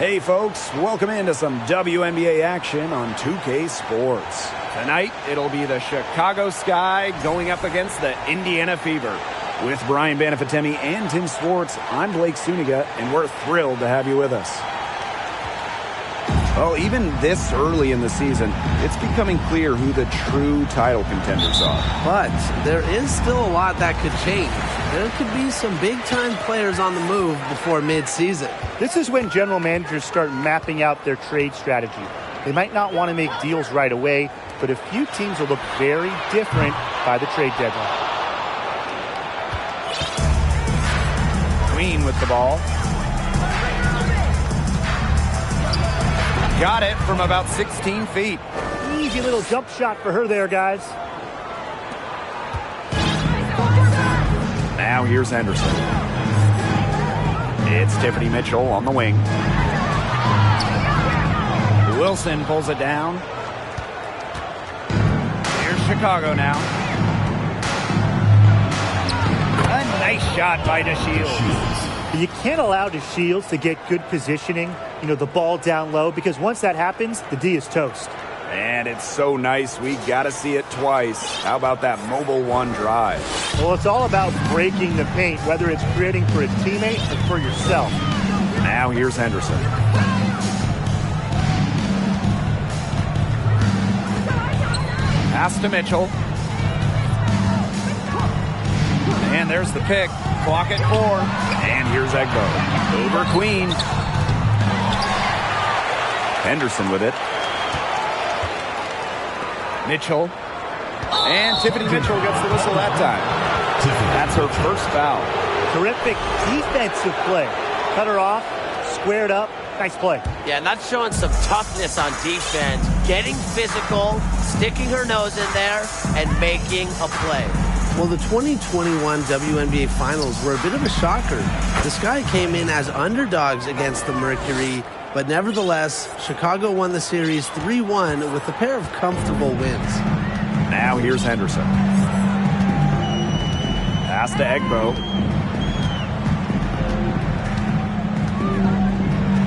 Hey folks, welcome into some WNBA action on 2K Sports. Tonight, it'll be the Chicago Sky going up against the Indiana Fever. With Brian Banafitemi and Tim Swartz, I'm Blake Suniga, and we're thrilled to have you with us. Well, even this early in the season, it's becoming clear who the true title contenders are. But there is still a lot that could change. There could be some big-time players on the move before mid-season. This is when general managers start mapping out their trade strategy. They might not want to make deals right away, but a few teams will look very different by the trade deadline. Queen with the ball. Got it from about 16 feet. Easy little jump shot for her there, guys. Now here's Henderson. It's Tiffany Mitchell on the wing. Wilson pulls it down. Here's Chicago now. A nice shot by DeShields. You can't allow DeShields to get good positioning, the ball down low, because once that happens, the D is toast. And it's so nice, we got to see it twice. How about that mobile one drive? Well, it's all about breaking the paint, whether it's creating for a teammate or for yourself. Now here's Henderson. Pass to Mitchell. And there's the pick. Clock at 4. And here's Egbo. Over Queen. Henderson with it. Mitchell. And Tiffany Mitchell gets the whistle that time. That's her first foul. Terrific defensive play. Cut her off, squared up. Nice play. Yeah, not showing some toughness on defense. Getting physical, sticking her nose in there, and making a play. Well, the 2021 WNBA Finals were a bit of a shocker. The Sky came in as underdogs against the Mercury, but nevertheless, Chicago won the series 3-1 with a pair of comfortable wins. Now here's Henderson. Pass to Egbo.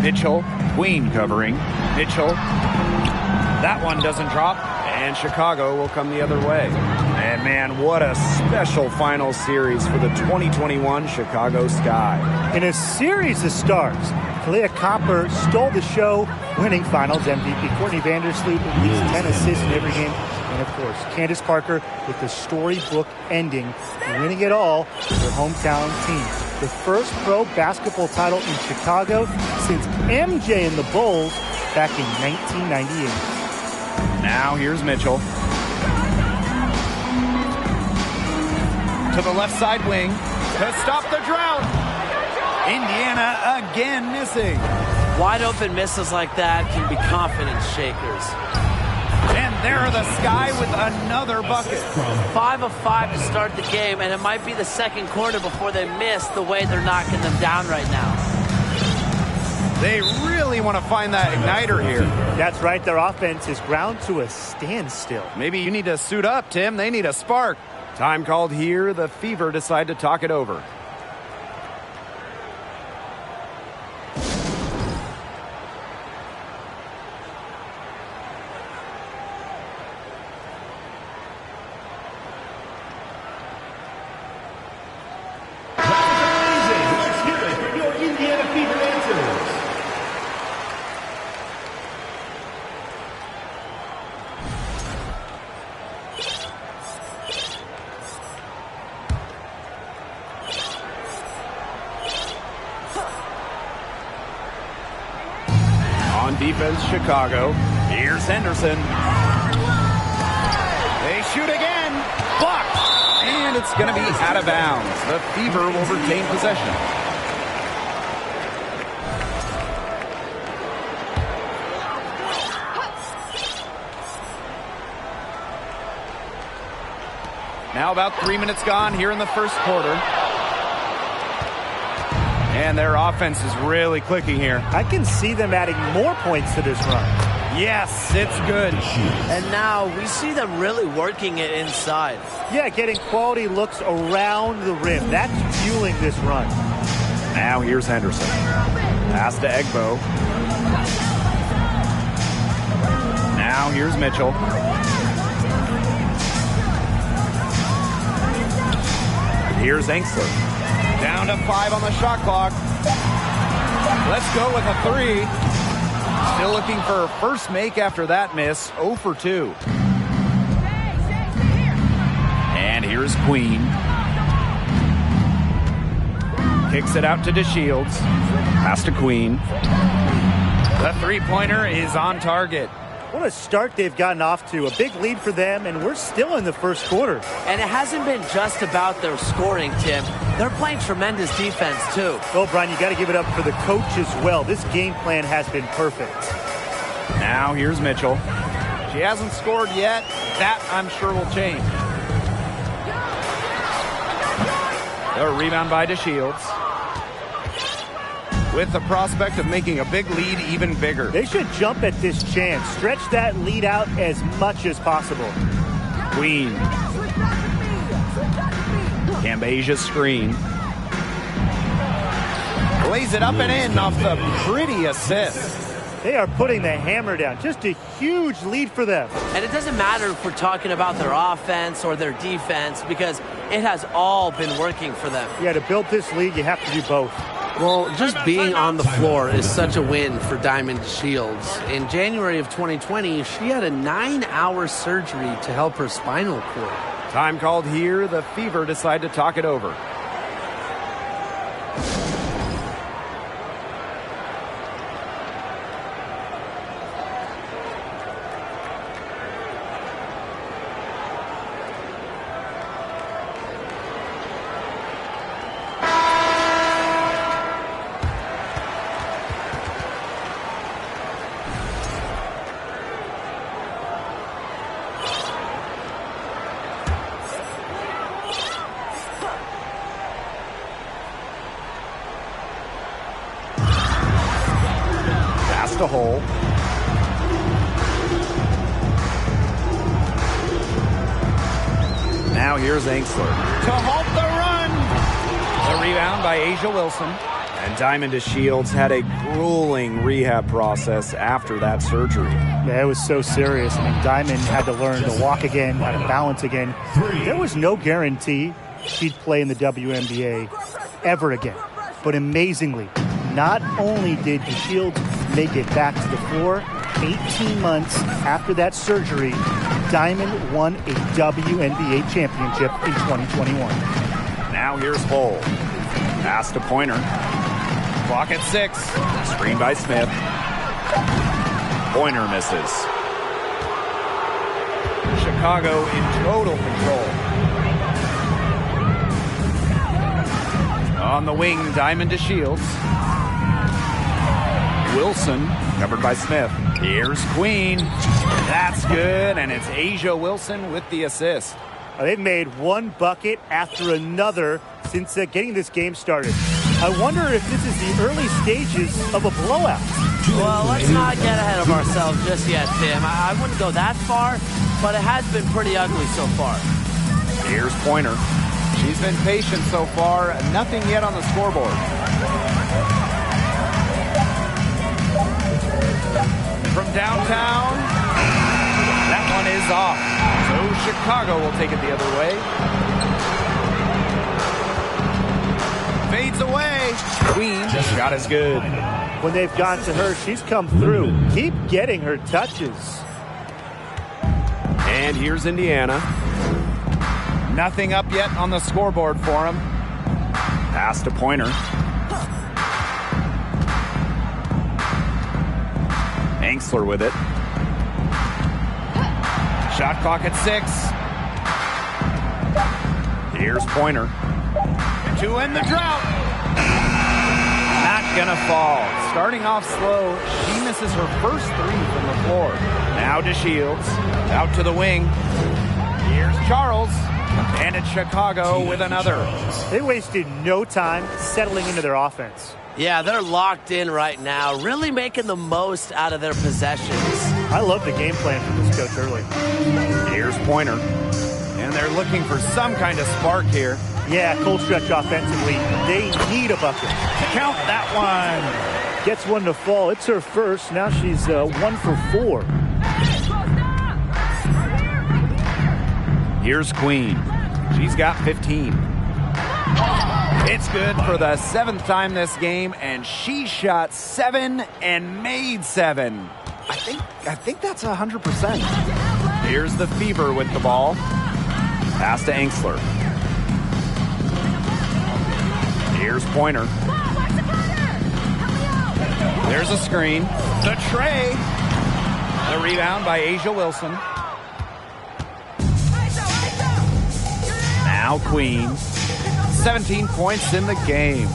Mitchell, Queen covering. Mitchell. That one doesn't drop, and Chicago will come the other way. And man, what a special final series for the 2021 Chicago Sky. In a series of stars, Kalia Copper stole the show, winning Finals MVP. Courtney Vandersloot at least 10 assists in every game. And of course, Candace Parker with the storybook ending, winning it all for her hometown team. The first pro basketball title in Chicago since MJ and the Bulls back in 1998. Now here's Mitchell. To the left side wing to stop the drought. Indiana again missing. Wide open misses like that can be confidence shakers. And there are the Sky with another bucket. 5 of 5 to start the game, and it might be the second quarter before they miss the way they're knocking them down right now. They really want to find that igniter here. That's right. Their offense is ground to a standstill. Maybe you need to suit up, Tim. They need a spark. Time called here. The Fever decide to talk it over. On defense, Chicago. Here's Henderson. They shoot again. Blocked. And it's going to be out of bounds. The Fever will retain possession. Now about 3 minutes gone here in the first quarter. And their offense is really clicking here. I can see them adding more points to this run. Yes, it's good. And now we see them really working it inside. Yeah, getting quality looks around the rim. That's fueling this run. Now here's Henderson. Pass to Egbo. Now here's Mitchell. Here's Engsler. Down to 5 on the shot clock. Let's go with a 3. Still looking for first make after that miss. 0 for 2. And here's Queen. Kicks it out to DeShields. Pass to Queen. The three-pointer is on target. What a start they've gotten off to. A big lead for them, and we're still in the first quarter. And it hasn't been just about their scoring, Tim. They're playing tremendous defense, too. Well, Brian, you got to give it up for the coach as well. This game plan has been perfect. Now here's Mitchell. She hasn't scored yet. That, I'm sure, will change. A rebound by DeShields. With the prospect of making a big lead even bigger. They should jump at this chance. Stretch that lead out as much as possible. Queen. Cambasia's screen. Lays it up and in off the pretty assist. They are putting the hammer down. Just a huge lead for them. And it doesn't matter if we're talking about their offense or their defense, because it has all been working for them. Yeah, to build this lead, you have to do both. Well, just being on the floor is such a win for Diamond DeShields. In January of 2020, she had a 9-hour surgery to help her spinal cord. Time called here. The Fever decide to talk it over. A hole. Now here's Engsler to halt the run. The rebound by A'ja Wilson. And Diamond DeShields had a grueling rehab process after that surgery. Yeah, it was so serious. I mean, Diamond had to learn to walk again, how to balance again. There was no guarantee she'd play in the WNBA ever again. But amazingly, not only did DeShields make it back to the floor, 18 months after that surgery, Diamond won a WNBA championship in 2021. Now here's Hull. Pass to Pointer. Clock at 6. Screen by Smith. Pointer misses. Chicago in total control. On the wing, Diamond DeShields. Wilson, covered by Smith. Here's Queen. That's good, and it's A'ja Wilson with the assist. They've made one bucket after another since getting this game started. I wonder if this is the early stages of a blowout. Well, let's not get ahead of ourselves just yet, Tim. I wouldn't go that far, but it has been pretty ugly so far. Here's Pointer. She's been patient so far. Nothing yet on the scoreboard. From downtown, that one is off. So Chicago will take it the other way. Fades away. Queen, shot is good. When they've gone to her, she's come through. Keep getting her touches. And here's Indiana. Nothing up yet on the scoreboard for him. Pass to Pointer. Engsler with it. Shot clock at 6. Here's Pointer. To end the drought. Not gonna fall. Starting off slow, she misses her first 3 from the floor. Now DeShields. Out to the wing. Here's Charles. And it's Chicago with another. They wasted no time settling into their offense. Yeah, they're locked in right now, really making the most out of their possessions. I love the game plan from this coach early. Here's Pointer. And they're looking for some kind of spark here. Yeah, cold stretch offensively. They need a bucket. Count that one. Gets one to fall. It's her first. Now she's 1 for 4. Here's Queen. She's got 15. It's good for the 7th time this game, and she shot 7 and made 7. I think that's 100%. Here's the Fever with the ball. Pass to Engstler. Here's Pointer. There's a screen. The tray. The rebound by Asia Wilson. Now Queen. 17 points in the game.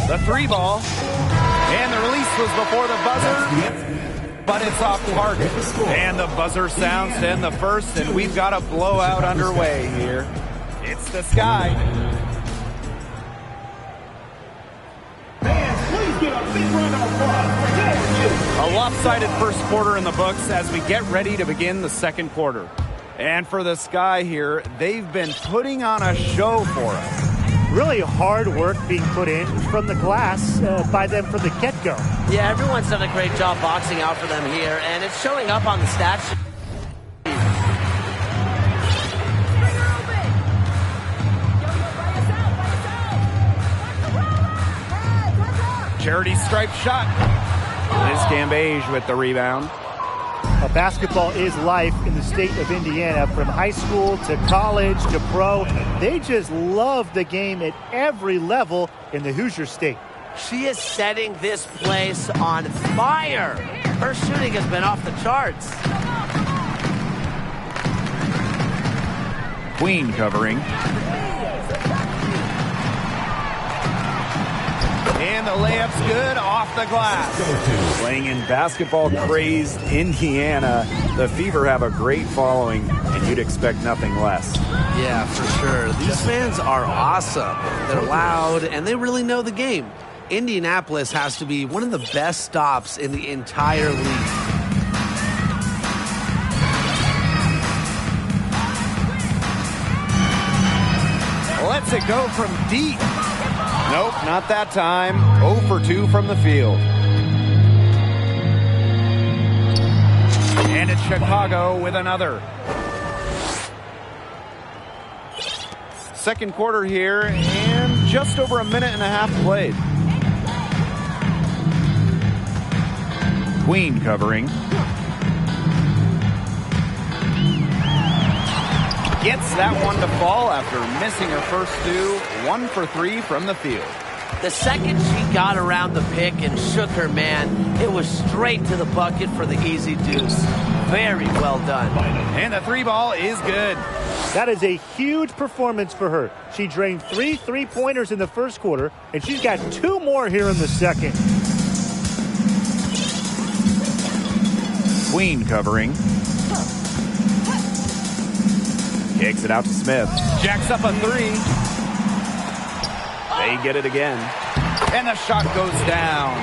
The 3 ball. And the release was before the buzzer, but it's off target. And the buzzer sounds to end the first, and we've got a blowout underway here. It's the Sky. A lopsided first quarter in the books as we get ready to begin the second quarter. And for the Sky here, they've been putting on a show for us. Really hard work being put in from the glass by them from the get-go. Yeah, everyone's done a great job boxing out for them here, and it's showing up on the stats. Charity stripe shot. Liz Cambage with the rebound. Basketball is life in the state of Indiana, from high school to college to pro. They just love the game at every level in the Hoosier State. She is setting this place on fire. Her shooting has been off the charts. Queen covering. And the layup's good off the glass. Playing in basketball-crazed Indiana, the Fever have a great following, and you'd expect nothing less. Yeah, for sure. These fans are awesome. They're loud, and they really know the game. Indianapolis has to be one of the best stops in the entire league. Lets it go from deep. Nope, not that time. 0 for 2 from the field. And it's Chicago with another. Second quarter here, and just over a minute and a half played. Queen covering. Gets that one to fall after missing her first 2. 1 for 3 from the field. The second she got around the pick and shook her man, it was straight to the bucket for the easy deuce. Very well done. And the 3 ball is good. That is a huge performance for her. She drained 3 3-pointers in the first quarter, and she's got 2 more here in the second. Queen covering. Kicks it out to Smith. Jacks up a 3. They get it again. And the shot goes down.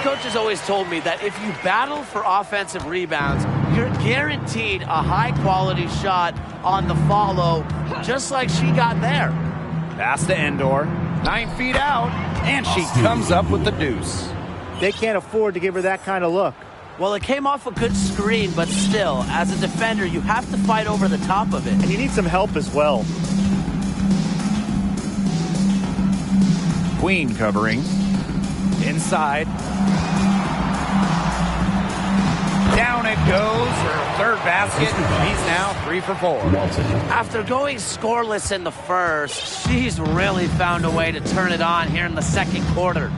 Coach has always told me that if you battle for offensive rebounds, you're guaranteed a high-quality shot on the follow, just like she got there. Pass to Endor. 9 feet out, and she comes up with the deuce. They can't afford to give her that kind of look. Well, it came off a good screen, but still, as a defender, you have to fight over the top of it. And you need some help as well. Queen covering. Inside. Down it goes. Her third basket. He's now 3 for 4. After going scoreless in the first, she's really found a way to turn it on here in the second quarter.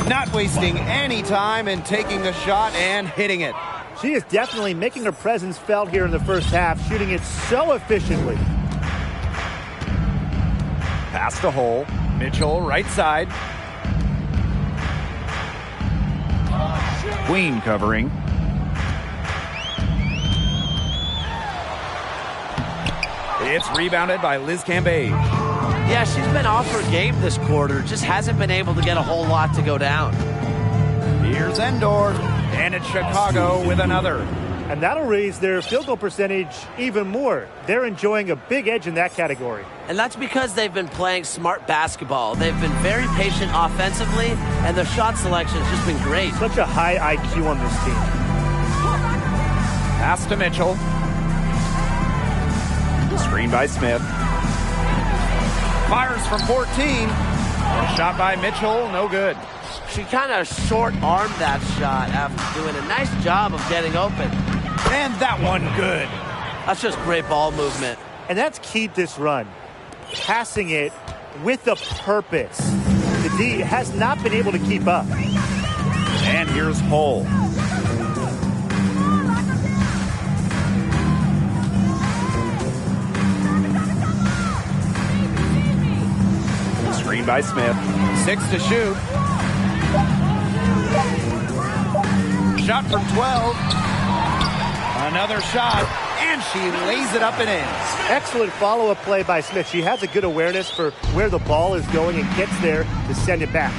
Not wasting any time in taking the shot and hitting it. She is definitely making her presence felt here in the first half, shooting it so efficiently. Pass to Hole. Mitchell, right side. Queen covering. It's rebounded by Liz Cambage. Yeah, she's been off her game this quarter. Just hasn't been able to get a whole lot to go down. Here's Endor. And it's Chicago with another. And that'll raise their field goal percentage even more. They're enjoying a big edge in that category. And that's because they've been playing smart basketball. They've been very patient offensively, and their shot selection has just been great. Such a high IQ on this team. Pass to Mitchell. Screen by Smith. Fires from 14. Shot by Mitchell, no good. She kind of short-armed that shot after doing a nice job of getting open. And that one good. That's just great ball movement. And that's key to this run. Passing it with a purpose. The D has not been able to keep up. And here's Hull. Screen by Smith. 6 to shoot. Shot from 12. Another shot, and she lays it up and in. Excellent follow-up play by Smith. She has a good awareness for where the ball is going and gets there to send it back.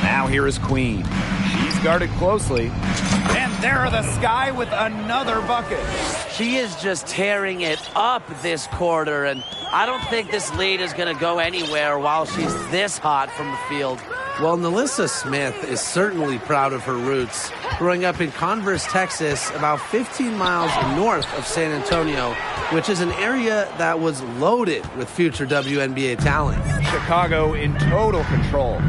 Now here is Queen. She's guarded closely. And there are the Sky with another bucket. She is just tearing it up this quarter, and I don't think this lead is going to go anywhere while she's this hot from the field. Well, Nalissa Smith is certainly proud of her roots. Growing up in Converse, Texas, about 15 miles north of San Antonio, which is an area that was loaded with future WNBA talent. Chicago in total control.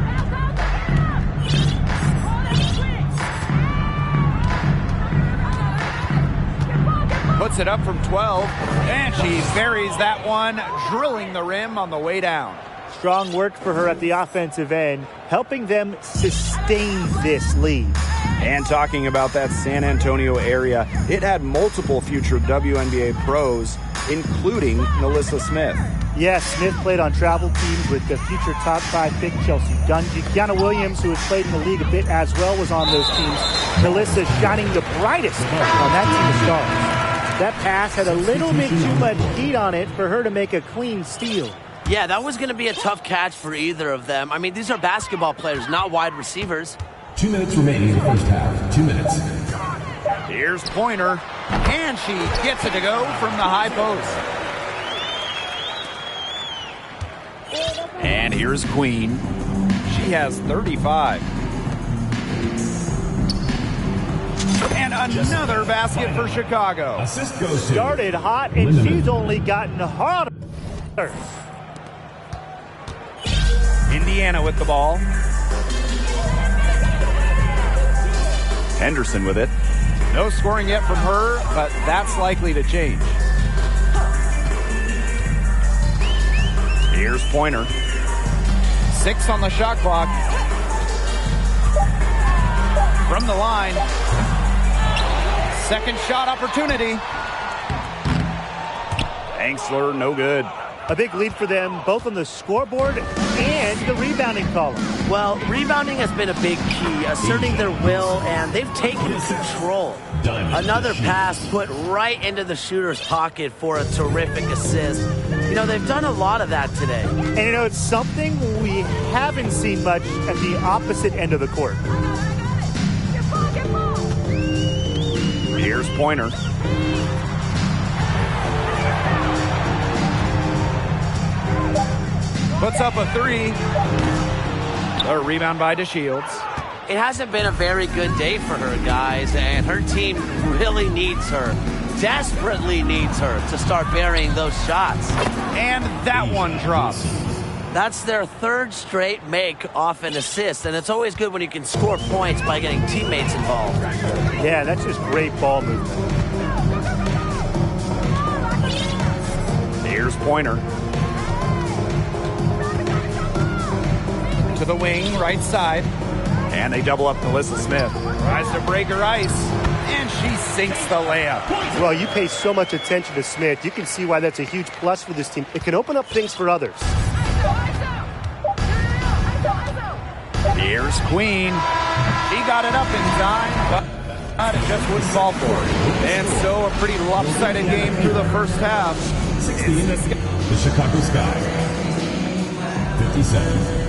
Puts it up from 12, and she buries that one, drilling the rim on the way down. Strong work for her at the offensive end, helping them sustain this lead. And talking about that San Antonio area, it had multiple future WNBA pros, including Nalissa Smith. Yes, Smith played on travel teams with the future top 5 pick Chelsea Dungy. Kiana Williams, who has played in the league a bit as well, was on those teams. Nalissa shining the brightest on that team of stars. That pass had a little bit too much heat on it for her to make a clean steal. Yeah, that was going to be a tough catch for either of them. I mean, these are basketball players, not wide receivers. 2 minutes remaining in the first half. 2 minutes. Here's Pointer, and she gets it to go from the high post. And here's Queen. She has 35. And another basket for Chicago. Assist goes to Started hot, and she's only gotten hotter. Indiana with the ball. Henderson with it. No scoring yet from her, but that's likely to change. Here's Pointer. 6 on the shot clock. From the line. Second shot opportunity. Angsler, no good. A big lead for them, both on the scoreboard and the rebounding column. Well, rebounding has been a big key, asserting their will, and they've taken control. Another pass put right into the shooter's pocket for a terrific assist. You know, they've done a lot of that today. And, you know, it's something we haven't seen much at the opposite end of the court. Here's Pointer. Puts up a 3. A rebound by DeShields. It hasn't been a very good day for her, guys, and her team really needs her, desperately needs her to start burying those shots. And that one drops. That's their third straight make off an assist, and it's always good when you can score points by getting teammates involved. Yeah, that's just great ball movement. Here's Pointer. To the wing, right side. And they double up Nalissa Smith. Tries to break her ice, and she sinks the layup. Well, you pay so much attention to Smith. You can see why that's a huge plus for this team. It can open up things for others. Here's Queen. She got it up in time, but it just wouldn't fall for her. And so a pretty lopsided game through the first half. 16, the Chicago Sky. 57.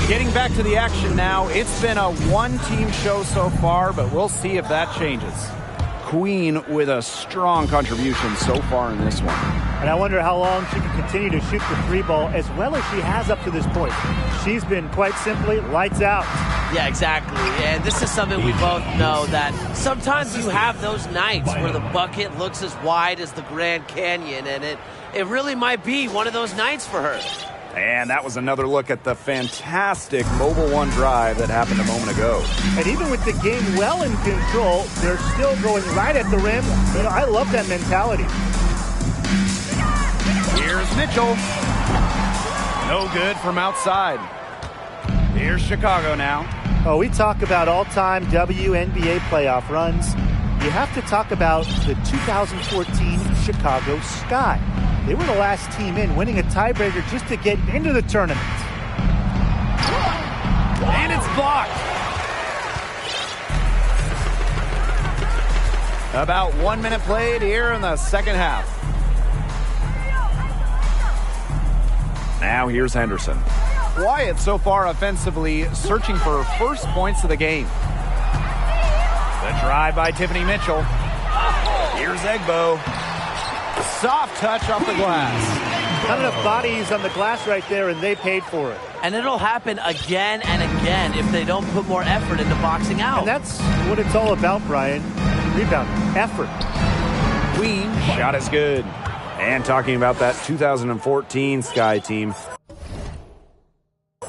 Getting back to the action now. It's been a one-team show so far, but we'll see if that changes. Queen with a strong contribution so far in this one. And I wonder how long she can continue to shoot the three ball as well as she has up to this point. She's been quite simply lights out. Yeah, exactly. And this is something we both know, that sometimes you have those nights where the bucket looks as wide as the Grand Canyon, and it really might be one of those nights for her. And that was another look at the fantastic Mobile One drive that happened a moment ago. And even with the game well in control, they're still going right at the rim. You know, I love that mentality. Here's Mitchell. No good from outside. Here's Chicago now. Oh, we talk about all-time WNBA playoff runs. You have to talk about the 2014 Chicago Sky. They were the last team in, winning a tiebreaker just to get into the tournament. And it's blocked. About 1 minute played here in the second half. Now here's Henderson. Quiet so far offensively, searching for first points of the game. The drive by Tiffany Mitchell. Here's Egbo. Soft touch off the glass. Not enough bodies on the glass right there, and they paid for it. And it'll happen again and again if they don't put more effort into boxing out. And that's what it's all about, Brian. Rebound, effort. Queen shot is good. And talking about that 2014 Sky team,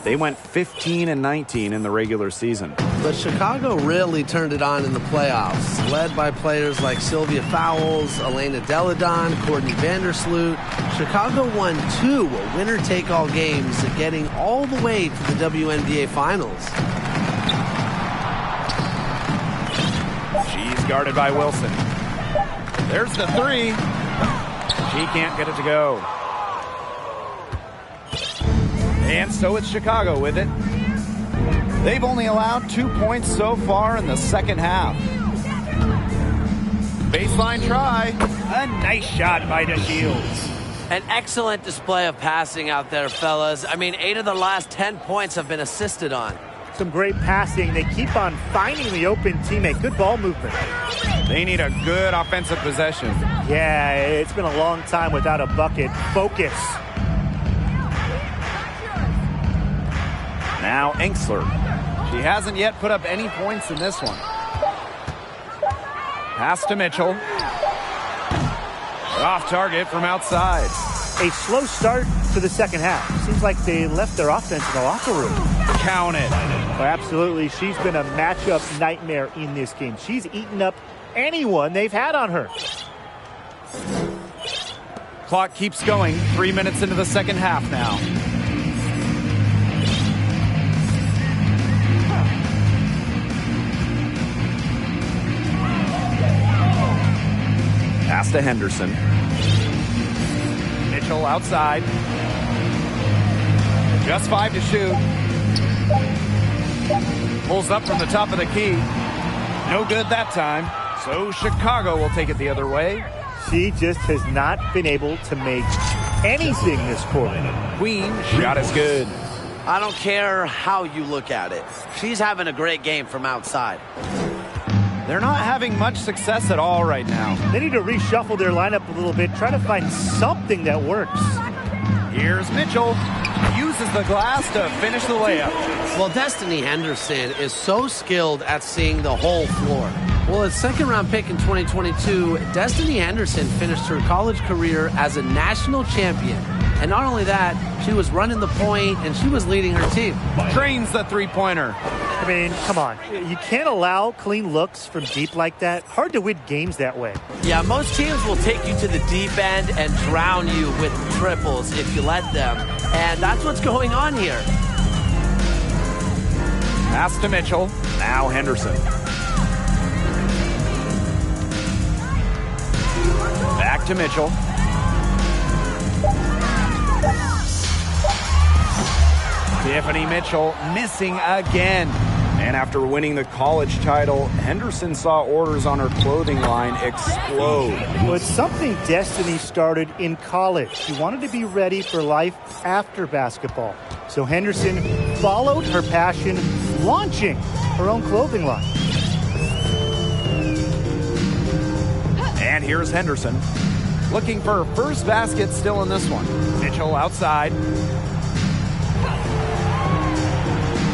they went 15-19 in the regular season. But Chicago really turned it on in the playoffs, led by players like Sylvia Fowles, Elena Deladon, Courtney Vandersloot. Chicago won 2 winner-take-all games, getting all the way to the WNBA Finals. She's guarded by Wilson. There's the three. She can't get it to go. And so it's Chicago with it. They've only allowed 2 points so far in the second half. Baseline try. A nice shot by DeShields. An excellent display of passing out there, fellas. I mean, 8 of the last 10 points have been assisted on. Some great passing. They keep on finding the open teammate. Good ball movement. They need a good offensive possession. Yeah, it's been a long time without a bucket. Focus. Now Enksler. She hasn't yet put up any points in this one. Pass to Mitchell. Off target from outside. A slow start to the second half. Seems like they left their offense in the locker room. Count it. Oh, absolutely. She's been a matchup nightmare in this game. She's eaten up anyone they've had on her. Clock keeps going. 3 minutes into the second half now. Pass to Henderson. Mitchell outside. Just 5 to shoot. Pulls up from the top of the key. No good that time. So Chicago will take it the other way. She just has not been able to make anything this quarter. Queen shot is good. I don't care how you look at it. She's having a great game from outside. They're not having much success at all right now. They need to reshuffle their lineup a little bit, try to find something that works. Here's Mitchell. Uses the glass to finish the layup. Well, Destiny Henderson is so skilled at seeing the whole floor. Well, its second-round pick in 2022, Destiny Henderson finished her college career as a national champion. And not only that, she was running the point and she was leading her team. Trains the three-pointer. I mean, come on. You can't allow clean looks from deep like that. Hard to win games that way. Yeah, most teams will take you to the deep end and drown you with triples if you let them. And that's what's going on here. Pass to Mitchell. Now Henderson. Back to Mitchell. Tiffany Mitchell missing again. And after winning the college title, Henderson saw orders on her clothing line explode. Well, it's something Destiny started in college. She wanted to be ready for life after basketball. So Henderson followed her passion, launching her own clothing line. And here's Henderson, looking for her first basket still in this one. Mitchell outside.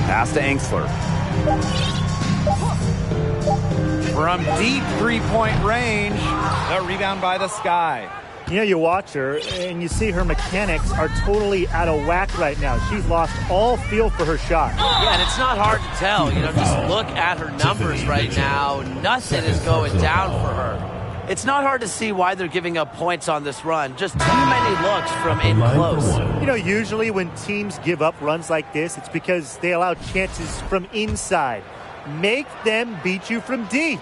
Pass to Angsler. From deep three-point range, the rebound by the Sky. You know, you watch her and you see her mechanics are totally out of whack right now. She's lost all feel for her shot. Yeah, and it's not hard to tell. You know, just look at her numbers right now. Nothing is going down for her. It's not hard to see why they're giving up points on this run. Just too many looks from in close. You know, usually when teams give up runs like this, it's because they allow chances from inside. Make them beat you from deep.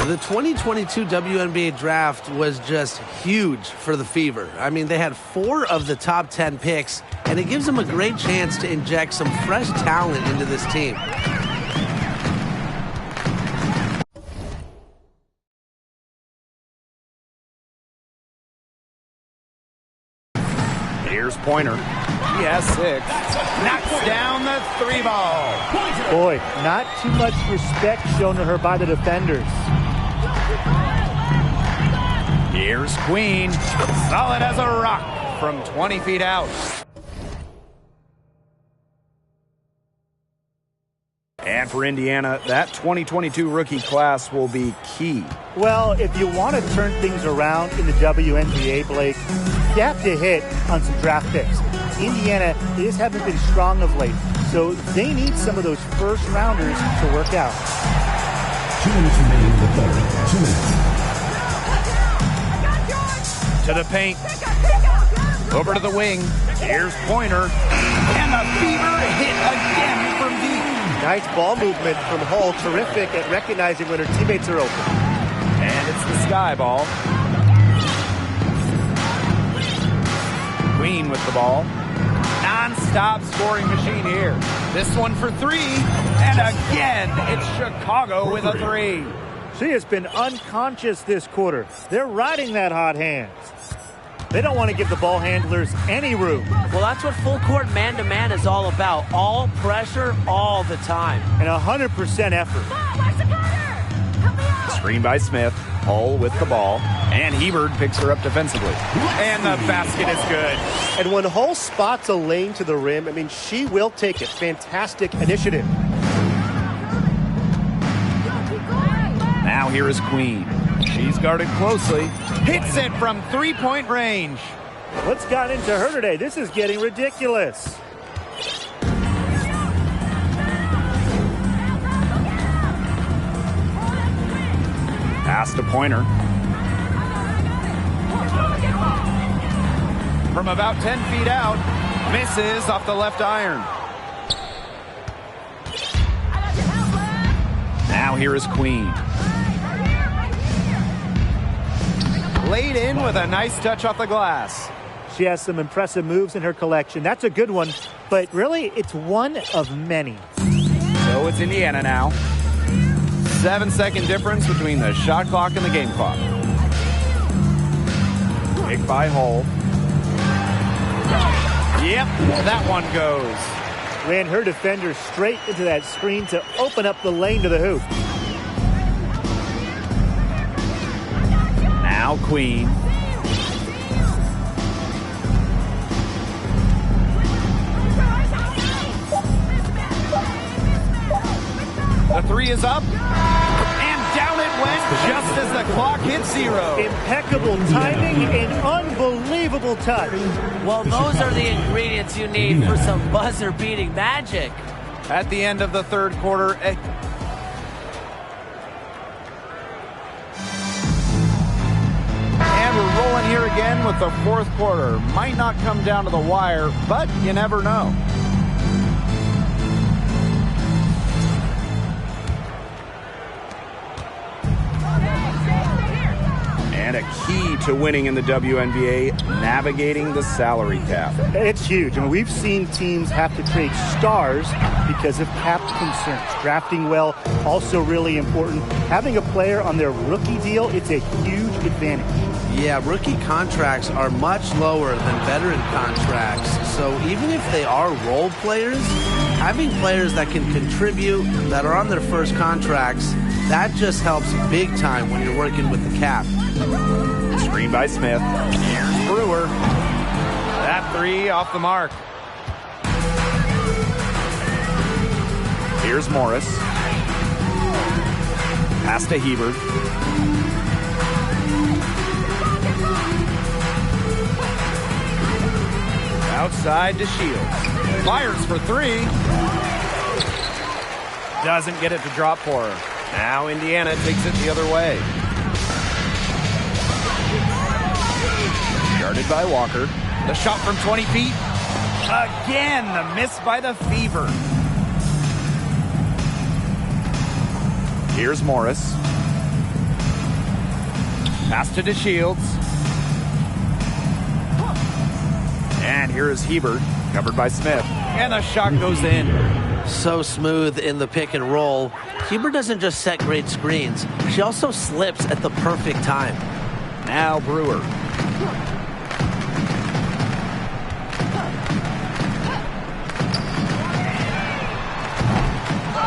The 2022 WNBA draft was just huge for the Fever. I mean, they had 4 of the top 10 picks, and it gives them a great chance to inject some fresh talent into this team. Here's Pointer. He has 6. Knocks down the 3 ball. Boy, not too much respect shown to her by the defenders. Here's Queen. Solid as a rock from 20 feet out. And for Indiana, that 2022 rookie class will be key. Well, if you want to turn things around in the WNBA, Blake, you have to hit on some draft picks. Indiana, they just haven't been strong of late, so they need some of those first rounders to work out. 2 minutes remaining in the third. 2 minutes. To the paint. Over to the wing. Here's Pointer. And the Fever hit again from deep. Nice ball movement from Hull. Terrific at recognizing when her teammates are open. And it's the Sky ball. Queen with the ball. Non-stop scoring machine here. This one for 3. And again, it's Chicago with a 3. She has been unconscious this quarter. They're riding that hot hand. They don't want to give the ball handlers any room. Well, that's what full court man-to-man is all about. All pressure, all the time. And 100% effort. Screen by Smith. Hull with the ball. And Hebert picks her up defensively. And the basket is good. And when Hull spots a lane to the rim, I mean, she will take it. Fantastic initiative. Now here is Queen. She's guarded closely. Hits it from three-point range. What's gotten into her today? This is getting ridiculous. Pass to Pointer. From about 10 feet out. Misses off the left iron. Now here is Queen. Laid in with a nice touch off the glass. She has some impressive moves in her collection. That's a good one, but really it's one of many. So it's Indiana now. 7-second difference between the shot clock and the game clock. Pick by Hull. Yep, that one goes. Ran her defender straight into that screen to open up the lane to the hoop. Now Queen. The 3 is up. And down it went just as the clock hit 0. Impeccable timing and unbelievable touch. Well, those are the ingredients you need for some buzzer-beating magic. At the end of the third quarter. And we're rolling here again with the fourth quarter. Might not come down to the wire, but you never know. And And a key to winning in the WNBA, navigating the salary cap. It's huge. I mean, we've seen teams have to trade stars because of cap concerns. Drafting well, also really important. Having a player on their rookie deal, it's a huge advantage. Yeah, rookie contracts are much lower than veteran contracts. So even if they are role players, having players that can contribute, that are on their first contracts, that just helps big time when you're working with the cap. Screen by Smith. Here's Brewer. That three off the mark. Here's Morris. Pass to Hebert. Outside to Shields. Fires for three. Doesn't get it to drop for her. Now Indiana takes it the other way. Guarded by Walker. The shot from 20 feet. Again, the miss by the Fever. Here's Morris. Pass to DeShields. And here is Hebert, covered by Smith. And the shot goes in. So smooth in the pick and roll. Hebert doesn't just set great screens. She also slips at the perfect time. Now Brewer.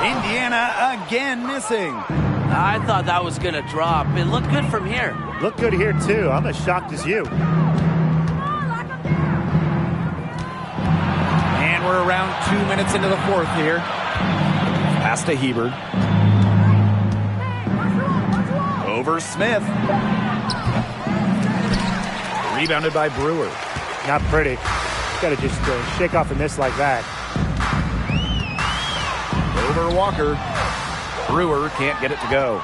Indiana again missing. I thought that was going to drop. It looked good from here. Look good here, too. I'm as shocked as you. And we're around 2 minutes into the fourth here. Pass to Hebert. Over Smith. Rebounded by Brewer. Not pretty. Got to just shake off a miss like that. Over Walker. Brewer can't get it to go.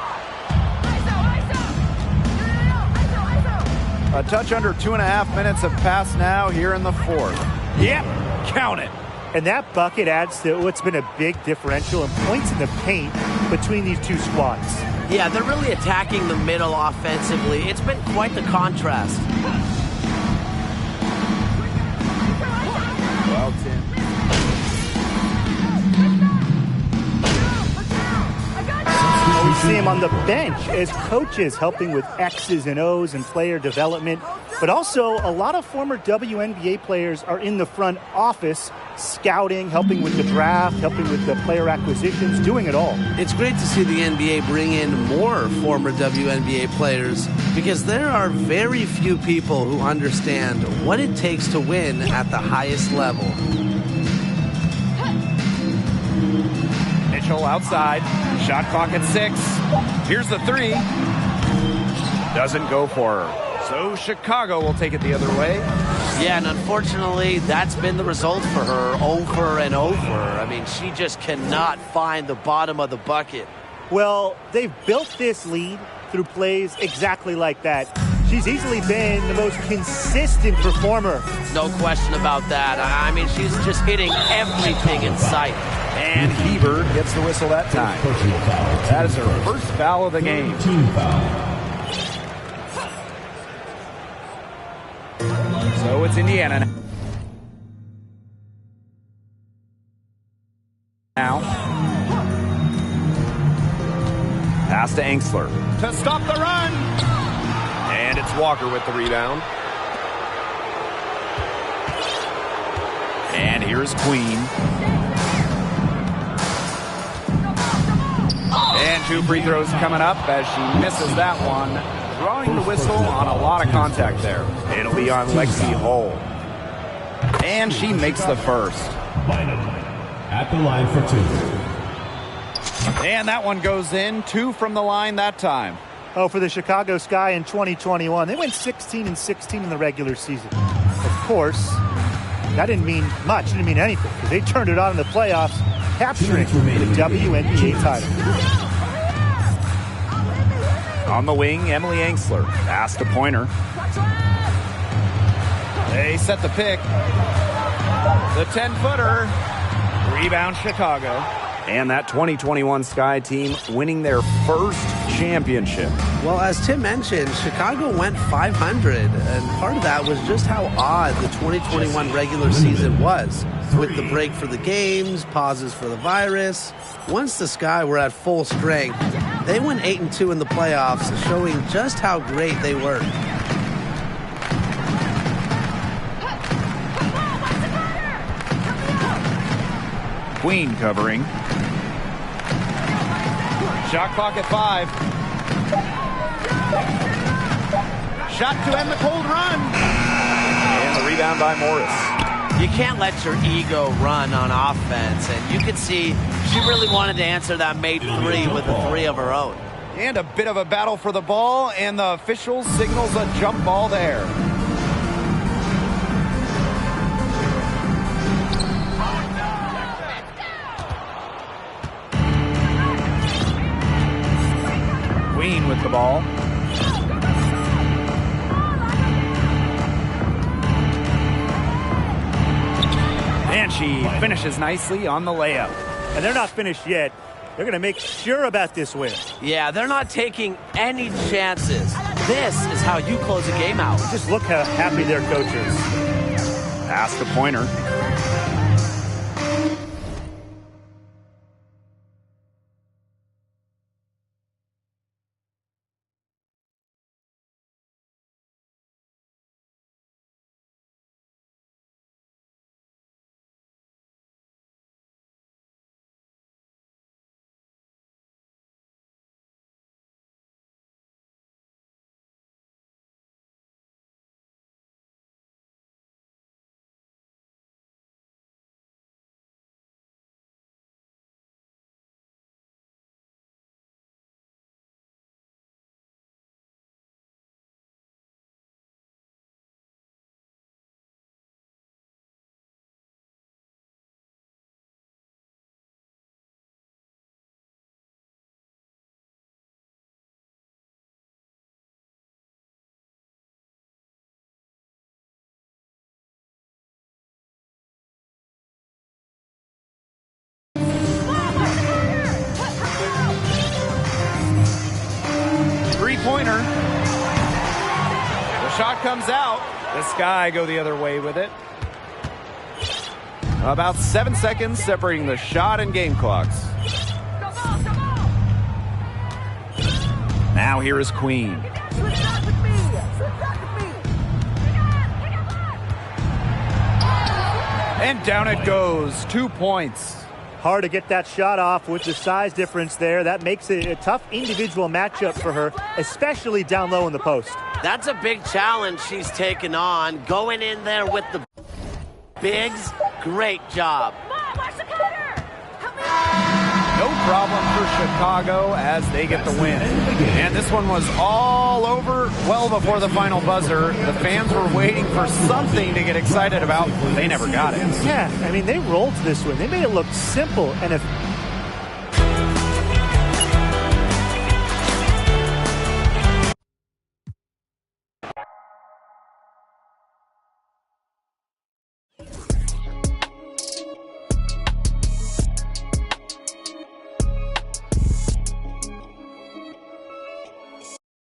A touch under 2.5 minutes have passed now here in the fourth. Yep, count it. And that bucket adds to what's been a big differential in points in the paint between these two squads. Yeah, they're really attacking the middle offensively. It's been quite the contrast. Well, Tim. We see him on the bench as coaches helping with X's and O's and player development. But also, a lot of former WNBA players are in the front office, scouting, helping with the draft, helping with the player acquisitions, doing it all. It's great to see the NBA bring in more former WNBA players because there are very few people who understand what it takes to win at the highest level. Mitchell outside. Shot clock at 6. Here's the three. Doesn't go for her. So Chicago will take it the other way. Yeah, and unfortunately, that's been the result for her over and over. I mean, she just cannot find the bottom of the bucket. Well, they've built this lead through plays exactly like that. She's easily been the most consistent performer. No question about that. I mean, she's just hitting everything in sight. And Hebert gets the whistle that time. That is her first foul of the game. Team foul. So it's Indiana now. Pass to Angsler to stop the run. And it's Walker with the rebound. And here's Queen. And 2 free throws coming up as she misses that one. Drawing the whistle on a lot of contact there. It'll be on Lexi Hull. And she makes the first. At the line for 2. And that one goes in. 2 from the line that time. Oh, for the Chicago Sky in 2021, they went 16-16 in the regular season. Of course, that didn't mean much. It didn't mean anything because they turned it on in the playoffs, capturing the WNBA title. On the wing, Emily Angsler. Pass to Pointer. They set the pick. The 10-footer. Rebound Chicago. And that 2021 Sky team winning their first championship. Well, as Tim mentioned, Chicago went 500, and part of that was just how odd the 2021 regular season was, with the break for the games, pauses for the virus. Once the Sky were at full strength, they went 8-2 in the playoffs, showing just how great they were. Queen covering. Shot clock at 5. Shot to end the cold run. And the rebound by Morris. You can't let your ego run on offense, and you could see she really wanted to answer that made three with a three of her own. And a bit of a battle for the ball, and the official signals a jump ball there. Queen with the ball. And she finishes nicely on the layup. And they're not finished yet. They're going to make sure about this win. Yeah, they're not taking any chances. This is how you close a game out. Just look how happy their coach is. Pass to Pointer. Three-pointer. The shot comes out. The Sky go the other way with it. About 7 seconds separating the shot and game clocks. Now here is Queen. And down it goes. 2 points. Hard to get that shot off with the size difference there. That makes it a tough individual matchup for her, especially down low in the post. That's a big challenge she's taken on, going in there with the bigs. Great job. No problem for Chicago as they get the win. And this one was all over well before the final buzzer. The fans were waiting for something to get excited about. They never got it. Yeah, I mean, they rolled this one. They made it look simple and